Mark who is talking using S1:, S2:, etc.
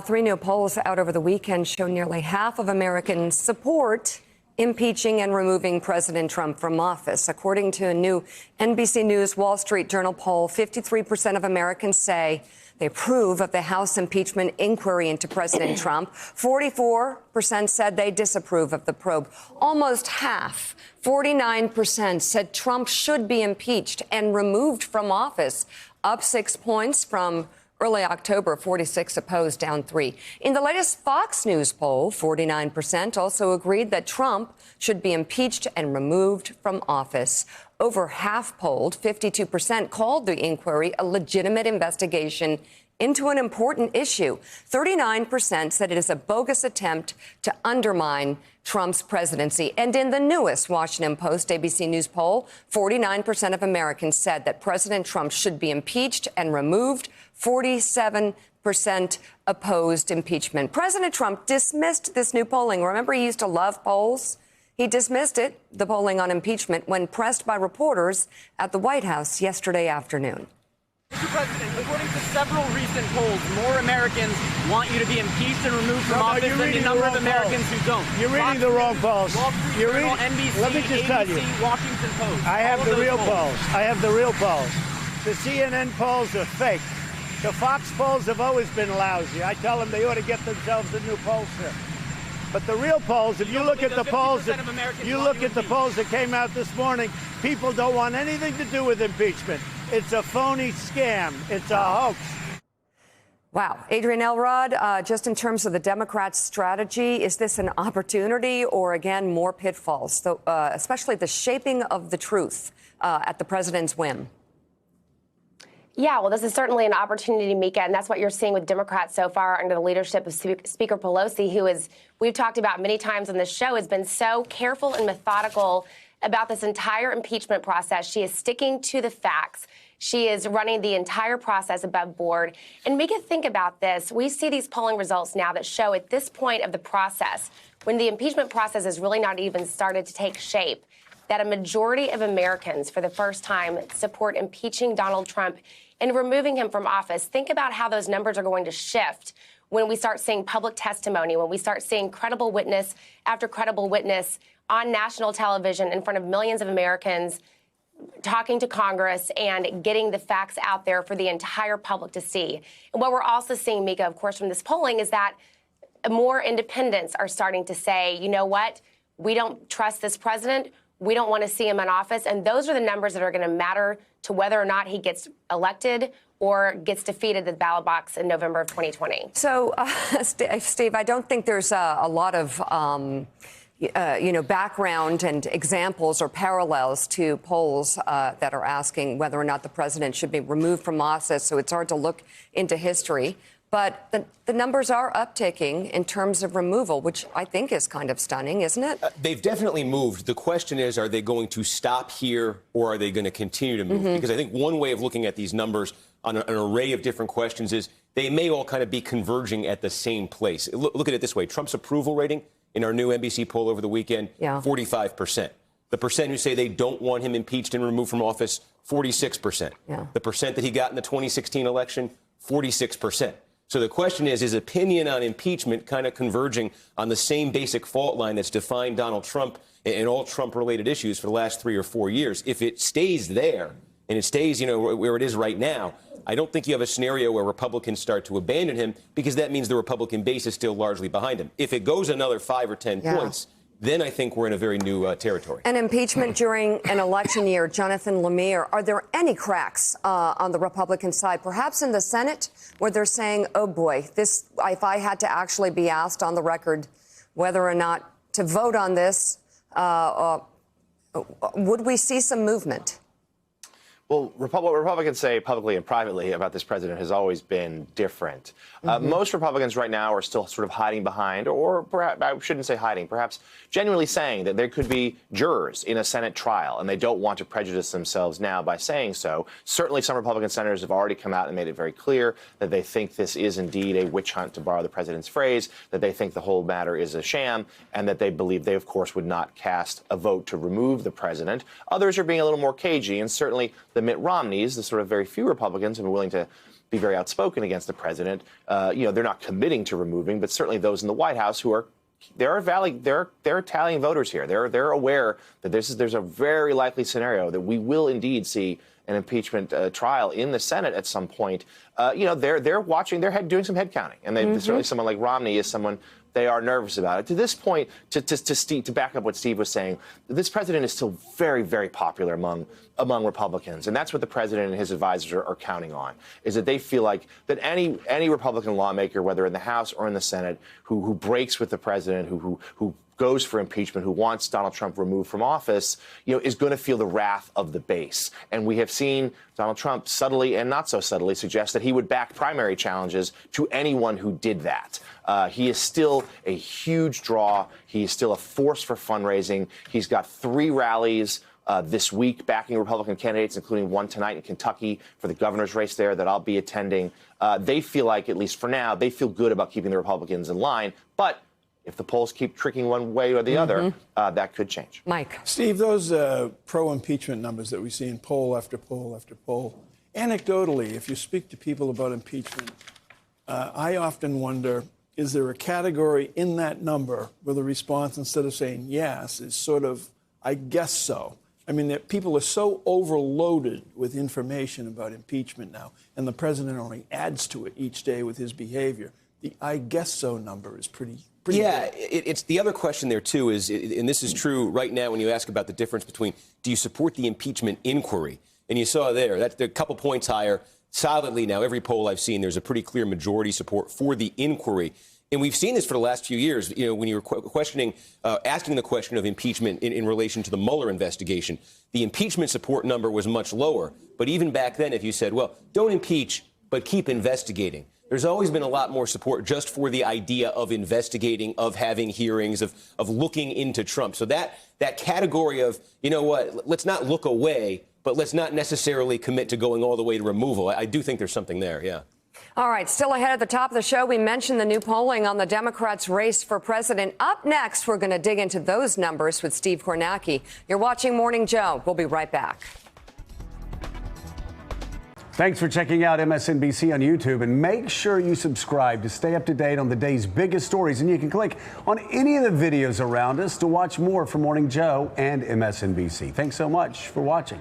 S1: Three new polls out over the weekend show nearly half of Americans support impeaching and removing President Trump from office. According to a new NBC News Wall Street Journal poll, 53% of Americans say they approve of the House impeachment inquiry into President Trump. 44% said they disapprove of the probe. Almost half, 49%, said Trump should be impeached and removed from office, up 6 points from early October. 46 opposed, down 3. In the latest Fox News poll, 49% also agreed that Trump should be impeached and removed from office. Over half polled, 52%, called the inquiry a legitimate investigation into an important issue. 39% said it is a bogus attempt to undermine Trump's presidency. And in the newest Washington Post ABC News poll, 49% of Americans said that President Trump should be impeached and removed. 47% opposed impeachment. President Trump dismissed this new polling. Remember, he used to love polls? He dismissed it, the polling on impeachment, when pressed by reporters at the White House yesterday afternoon.
S2: Mr. President, according to several recent polls, more Americans want you to be impeached and removed from office than the number of Americans who don't.
S3: You're reading the wrong polls.
S2: Wall Street Journal, NBC,
S3: let me just
S2: ABC,
S3: tell you.
S2: Washington Post.
S3: I have the real polls. I have the real polls. The CNN polls are fake. The Fox polls have always been lousy. I tell them they ought to get themselves a new pollster. But the real polls, if you look at the polls, that came out this morning, people don't want anything to do with impeachment. It's a phony scam. It's a hoax.
S1: Wow. Adrian Elrod, just in terms of the Democrats' strategy, is this an opportunity or, again, more pitfalls, so, especially the shaping of the truth at the president's whim?
S4: Yeah, well, this is certainly an opportunity, Mika, and that's what you're seeing with Democrats so far under the leadership of Speaker Pelosi, who is, we've talked about many times on this show, has been so careful and methodical about this entire impeachment process. She is sticking to the facts. She is running the entire process above board. And Mika, think about this. We see these polling results now that show at this point of the process, when the impeachment process has really not even started to take shape, that a majority of Americans, for the first time, support impeaching Donald Trump and removing him from office. Think about how those numbers are going to shift when we start seeing public testimony, when we start seeing credible witness after credible witness on national television in front of millions of Americans talking to Congress and getting the facts out there for the entire public to see. And what we're also seeing, Mika, of course, from this polling is that more independents are starting to say, you know what, we don't trust this president. We don't want to see him in office. And those are the numbers that are going to matter to whether or not he gets elected or gets defeated at the ballot box in November of 2020.
S1: So, Steve, I don't think there's a lot of, background and examples or parallels to polls that are asking whether or not the president should be removed from office. So it's hard to look into history. But the numbers are upticking in terms of removal, which I think is kind of stunning, isn't it?
S5: They've definitely moved. The question is, are they going to stop here or are they going to continue to move? Because I think one way of looking at these numbers on an array of different questions is they may all kind of be converging at the same place. Look at it this way. Trump's approval rating in our new NBC poll over the weekend, 45%. The percent who say they don't want him impeached and removed from office, 46%. The percent that he got in the 2016 election, 46%. So the question is his opinion on impeachment kind of converging on the same basic fault line that's defined Donald Trump and all Trump-related issues for the last 3 or 4 years. If it stays there and it stays, where it is right now, I don't think you have a scenario where Republicans start to abandon him because that means the Republican base is still largely behind him. If it goes another 5 or 10 points, then I think we're in a very new territory. And impeachment during an election year, Jonathan Lemire, are there any cracks on the Republican side, perhaps in the Senate, where they're saying, oh, boy, this, if I had to actually be asked on the record whether or not to vote on this, would we see some movement?
S6: Well, what Republicans say publicly and privately about this president has always been different. Most Republicans right now are still sort of hiding behind, or perhaps, I shouldn't say hiding, perhaps genuinely saying that there could be jurors in a Senate trial, and they don't want to prejudice themselves now by saying so. Certainly some Republican senators have already come out and made it very clear that they think this is indeed a witch hunt, to borrow the president's phrase, that they think the whole matter is a sham, and that they believe they, of course, would not cast a vote to remove the president. Others are being a little more cagey, and certainly the Mitt Romneys, the sort of very few Republicans who are willing to be very outspoken against the president. They're not committing to removing, but certainly those in the White House who are they're Italian voters here. They're aware that there's a very likely scenario that we will indeed see an impeachment trial in the Senate at some point. They're watching. They're doing some head counting, and certainly someone like Romney is someone they are nervous about it. To this point, to back up what Steve was saying, this president is still very, very popular among Republicans, and that's what the president and his advisors are counting on, is that they feel like that any Republican lawmaker, whether in the House or in the Senate, who breaks with the president, who goes for impeachment, who wants Donald Trump removed from office, is going to feel the wrath of the base. And we have seen Donald Trump subtly and not so subtly suggest that he would back primary challenges to anyone who did that. He is still a huge draw. He is still a force for fundraising. He's got 3 rallies this week backing Republican candidates, including one tonight in Kentucky for the governor's race there that I'll be attending. They feel like, at least for now, they feel good about keeping the Republicans in line. But if the polls keep tricking one way or the other, that could change.
S1: Mike.
S7: Steve, those pro-impeachment numbers that we see in poll after poll after poll, anecdotally, if you speak to people about impeachment, I often wonder, is there a category in that number where the response, instead of saying yes, is sort of, I guess so? I mean, that people are so overloaded with information about impeachment now, and the president only adds to it each day with his behavior. The I guess so number is pretty
S5: yeah,
S7: big.
S5: it's the other question there, too, is, and this is true right now when you ask about the difference between, do you support the impeachment inquiry? And you saw there, that's a couple points higher. Solidly now, every poll I've seen, there's a pretty clear majority support for the inquiry. And we've seen this for the last few years. When you were asking the question of impeachment in relation to the Mueller investigation, the impeachment support number was much lower. But even back then, if you said, well, don't impeach, but keep investigating, there's always been a lot more support just for the idea of investigating, of having hearings, of looking into Trump. So that category of, let's not look away, but let's not necessarily commit to going all the way to removal. I do think there's something there, yeah.
S1: All right, still ahead at the top of the show, we mentioned the new polling on the Democrats' race for president. Up next, we're going to dig into those numbers with Steve Kornacki. You're watching Morning Joe. We'll be right back.
S8: Thanks for checking out MSNBC on YouTube, and make sure you subscribe to stay up to date on the day's biggest stories. And you can click on any of the videos around us to watch more from Morning Joe and MSNBC. Thanks so much for watching.